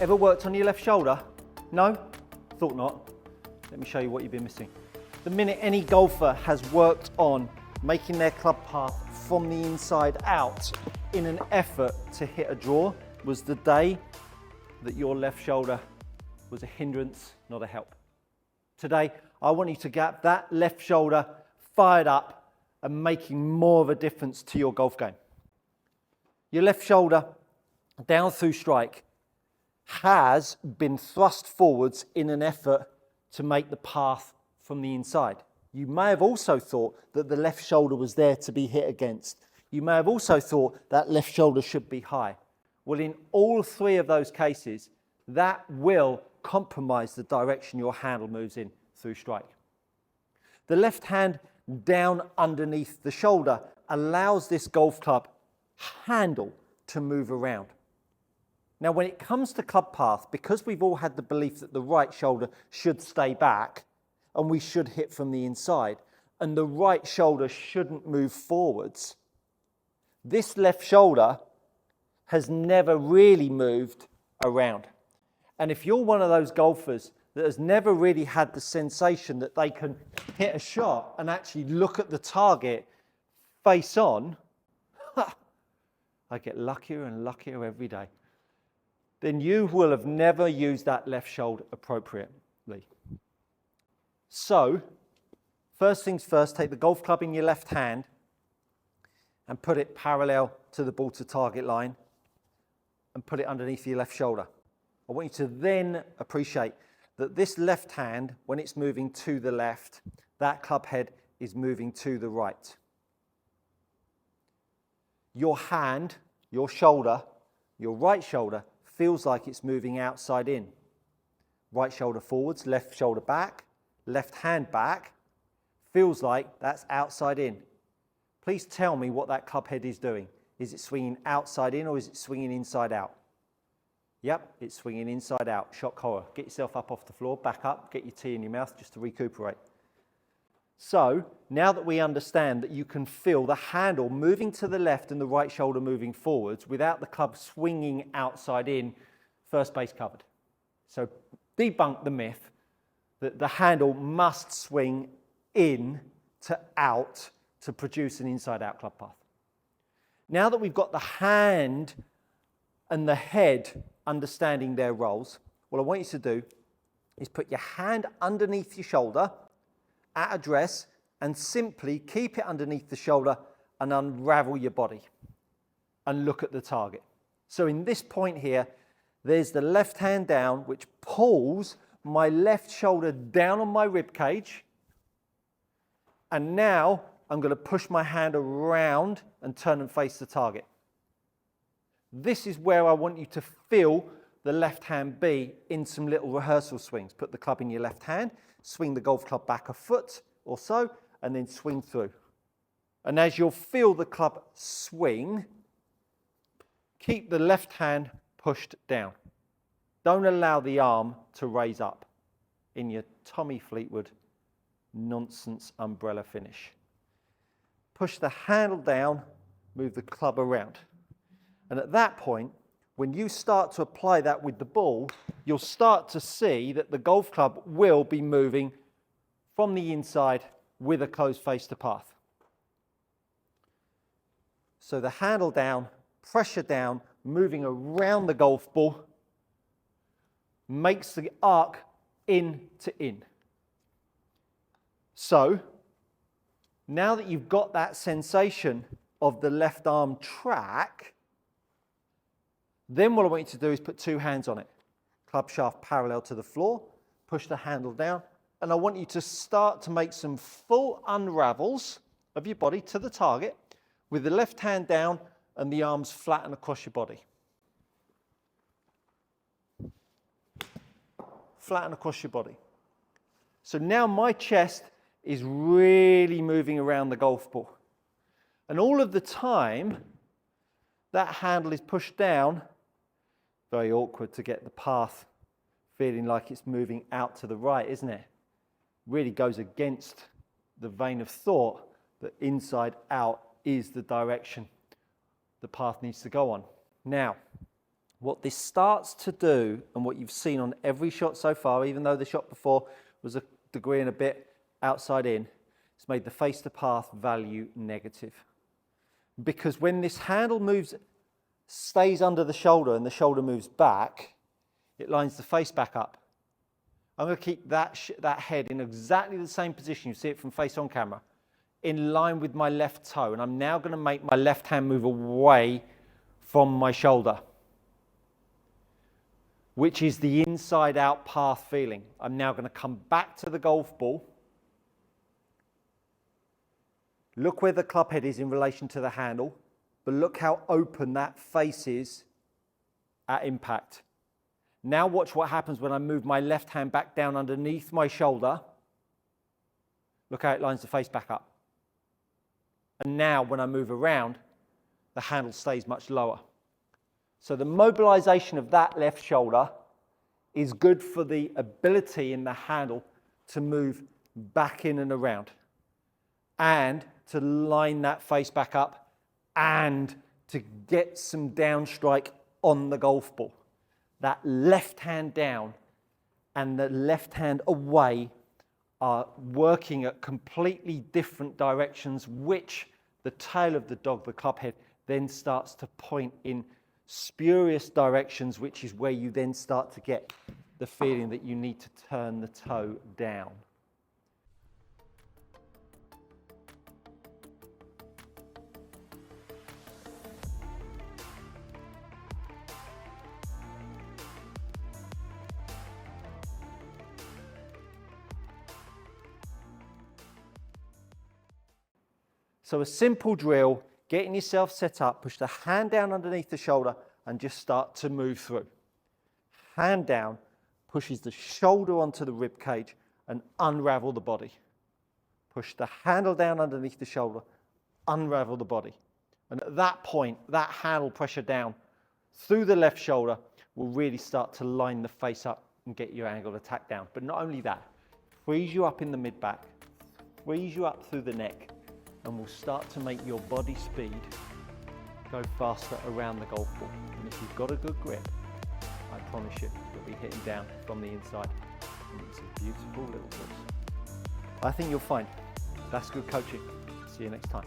Ever worked on your left shoulder? No? Thought not. Let me show you what you've been missing. The minute any golfer has worked on making their club path from the inside out in an effort to hit a draw was the day that your left shoulder was a hindrance, not a help. Today, I want you to get that left shoulder fired up and making more of a difference to your golf game. Your left shoulder, down through strike, has been thrust forwards in an effort to make the path from the inside. You may have also thought that the left shoulder was there to be hit against. You may have also thought that left shoulder should be high. Well, in all three of those cases, that will compromise the direction your handle moves in through strike. The left hand down underneath the shoulder allows this golf club handle to move around. Now, when it comes to club path, because we've all had the belief that the right shoulder should stay back and we should hit from the inside, and the right shoulder shouldn't move forwards, this left shoulder has never really moved around. And if you're one of those golfers that has never really had the sensation that they can hit a shot and actually look at the target face on, I get luckier and luckier every day, then you will have never used that left shoulder appropriately. So, first things first, take the golf club in your left hand and put it parallel to the ball to target line and put it underneath your left shoulder. I want you to then appreciate that this left hand, when it's moving to the left, that club head is moving to the right. Your hand, your shoulder, your right shoulder feels like it's moving outside in. Right shoulder forwards, left shoulder back, left hand back, feels like that's outside in. Please tell me what that club head is doing. Is it swinging outside in or is it swinging inside out? Yep, it's swinging inside out. Shock horror. Get yourself up off the floor, back up, get your tea in your mouth just to recuperate. So, now that we understand that you can feel the handle moving to the left and the right shoulder moving forwards without the club swinging outside in, first base covered. So, debunk the myth that the handle must swing in to out to produce an inside-out club path. Now that we've got the hand and the head understanding their roles, what I want you to do is put your hand underneath your shoulder at address and simply keep it underneath the shoulder and unravel your body and look at the target. So in this point here, there's the left hand down, which pulls my left shoulder down on my rib cage. And now I'm going to push my hand around and turn and face the target. This is where I want you to feel the left hand be in some little rehearsal swings. Put the club in your left hand, swing the golf club back a foot or so, and then swing through. And as you'll feel the club swing, keep the left hand pushed down. Don't allow the arm to raise up in your Tommy Fleetwood nonsense umbrella finish. Push the handle down, move the club around. And at that point, when you start to apply that with the ball, you'll start to see that the golf club will be moving from the inside with a closed face to path. So the handle down, pressure down, moving around the golf ball makes the arc in to in. So now that you've got that sensation of the left arm track, then what I want you to do is put two hands on it. Club shaft parallel to the floor, push the handle down, and I want you to start to make some full unravels of your body to the target with the left hand down and the arms flatten across your body. Flatten across your body. So now my chest is really moving around the golf ball. And all of the time, that handle is pushed down. Very awkward to get the path feeling like it's moving out to the right, isn't it? Really goes against the vein of thought that inside out is the direction the path needs to go on. Now, What this starts to do, and what you've seen on every shot so far, even though the shot before was a degree and a bit outside in, it's made the face to path value negative. Because when this handle moves, stays under the shoulder and the shoulder moves back, it lines the face back up. I'm going to keep that head in exactly the same position, you see it from face on camera, in line with my left toe. And I'm now going to make my left hand move away from my shoulder, which is the inside out path feeling. I'm now going to come back to the golf ball. Look where the club head is in relation to the handle, but look how open that face is at impact. Now watch what happens when I move my left hand back down underneath my shoulder. Look how it lines the face back up. And now when I move around, the handle stays much lower. So the mobilization of that left shoulder is good for the ability in the handle to move back in and around, and to line that face back up, and to get some downstrike on the golf ball. That left hand down and the left hand away are working at completely different directions, which the tail of the dog, the club head, then starts to point in spurious directions, which is where you then start to get the feeling that you need to turn the toe down. So a simple drill, getting yourself set up, push the hand down underneath the shoulder and just start to move through. Hand down, pushes the shoulder onto the rib cage and unravel the body. Push the handle down underneath the shoulder, unravel the body. And at that point, that handle pressure down through the left shoulder will really start to line the face up and get your angle of attack down. But not only that, frees you up in the mid-back, frees you up through the neck, and will start to make your body speed go faster around the golf ball. And if you've got a good grip, I promise you, you'll be hitting down from the inside. And it's a beautiful little course. I think you'll find that's good coaching. See you next time.